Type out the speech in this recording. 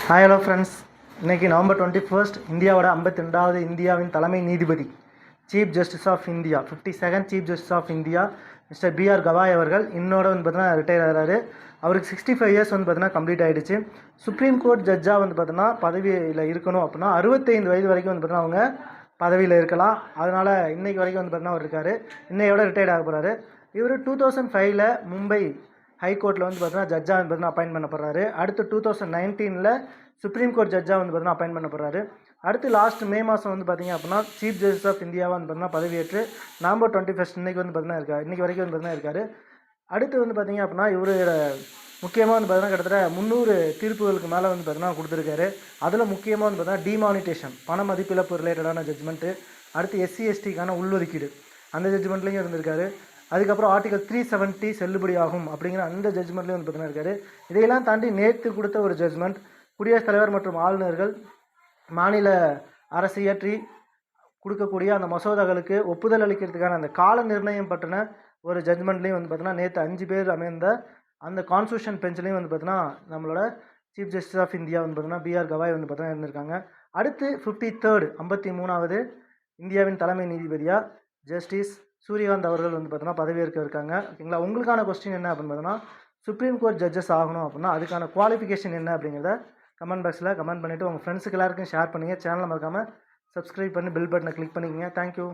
Hi hello friends. இன்றைக்கி November 21 இந்தியாவோட 52வது இந்தியாவின் தலைமை நீதிபதி chief justice of India 52nd chief justice of India mister B R Gavai அவர்கள் இன்னோட பார்த்தீங்கன்னா ரிட்டையர் ஆகிறாரு. அவருக்கு 65 இயர்ஸ் பார்த்தீங்கன்னா கம்ப்ளீட் ஆகிடுச்சு. சுப்ரீம் கோர்ட் ஜட்ஜாக பார்த்தீங்கன்னா பதவியில் இருக்கணும் அப்படின்னா 65 வயது வரைக்கும் பார்த்தீங்கன்னா அவங்க பதவியில் இருக்கலாம். அதனால் இன்றைக்கு வரைக்கும் பார்த்தீங்கன்னா அவர் இருக்கார். இன்னையோட ரிட்டையர்ட் ஆக போகிறாரு. இவர் 2005 மும்பை ஹைகோர்ட்டில் பார்த்தீங்கன்னா ஜட்ஜாக பார்த்தீங்கன்னா அப்பாயின்ட் பண்ணப்படுறாரு. அடுத்து 2019 சுப்ரீம் கோர்ட் ஜட்ஜாக பார்த்தீங்கன்னா அப்பாயின்ட் பண்ணப்படுறாரு. அடுத்து லாஸ்ட் மே மாதம் பார்த்தீங்க அப்படின்னா சீஃப் ஜஸ்டிஸ் ஆஃப் இந்தியாவாக பார்த்தீங்கன்னா பதவியேற்று நவம்பர் 21 இன்றைக்கி பார்த்தீங்கன்னா இருக்கார். இன்றைக்கி வரைக்கும் பார்த்தீங்கன்னா இருக்கார். அடுத்து பார்த்தீங்க அப்படின்னா இவர் முக்கியமாக பார்த்தீங்கன்னா கிட்டத்தட்ட 300 தீர்ப்புகளுக்கு மேலே பார்த்தீங்கன்னா கொடுத்துருக்காரு. அதில் முக்கியமாக பார்த்தீங்கன்னா டிமானிட்டேஷன் பண மதிப்பிழப்பு ரிலேட்டடான ஜட்ஜ்மெண்ட்டு, அடுத்து SC STக்கான உள்ஒதுக்கீடு அந்த ஜட்ஜ்மெண்ட்லேயும் இருந்திருக்காரு. அதுக்கப்புறம் ஆர்டிகல் 370 செல்லுபடி ஆகும் அப்படிங்கிற அந்த ஜட்ஜ்மெண்ட்லேயும் பார்த்தீங்கன்னா இருக்காரு. இதையெல்லாம் தாண்டி நேற்று கொடுத்த ஒரு ஜட்ஜ்மெண்ட் குடியரசுத் தலைவர் மற்றும் ஆளுநர்கள் மாநில அரசு இயற்றி கொடுக்கக்கூடிய அந்த மசோதாக்களுக்கு ஒப்புதல் அளிக்கிறதுக்கான அந்த கால நிர்ணயம் பற்றின ஒரு ஜட்ஜ்மெண்ட்லேயும் பார்த்தீங்கன்னா நேற்று 5 பேர் அமைந்த அந்த கான்ஸ்டியூஷன் பெஞ்சிலையும் பார்த்தீங்கன்னா நம்மளோட சீஃப் ஜஸ்டிஸ் ஆஃப் இந்தியா பார்த்தீங்கன்னா பிஆர் கவாய் பார்த்தீங்கன்னா இருந்திருக்காங்க. அடுத்து 53வது இந்தியாவின் தலைமை நீதிபதியாக ஜஸ்டிஸ் சூரியகாந்த் அவர்கள் பார்த்தீங்கன்னா பதவியேற்க இருக்காங்க. ஓகேங்களா. உங்களுக்கான கொஸ்டின் என்ன அப்படின்னு பார்த்தீங்கன்னா சுப்ரீம் கோர்ட் ஜட்ஜஸ் ஆகணும் அப்படின்னா அதுக்கான குவாலிஃபிகேஷன் என்ன அப்படிங்கிறத கமெண்ட் பாக்ஸில் கமெண்ட் பண்ணிவிட்டு உங்கள் ஃப்ரெண்ட்ஸுக்கு எல்லாருக்கும் ஷேர் பண்ணுங்கள். சேனலை மறக்காமல் சப்ஸ்கிரைப் பண்ணி பெல் பட்டனை கிளிக் பண்ணிக்கங்க. தேங்க்யூ.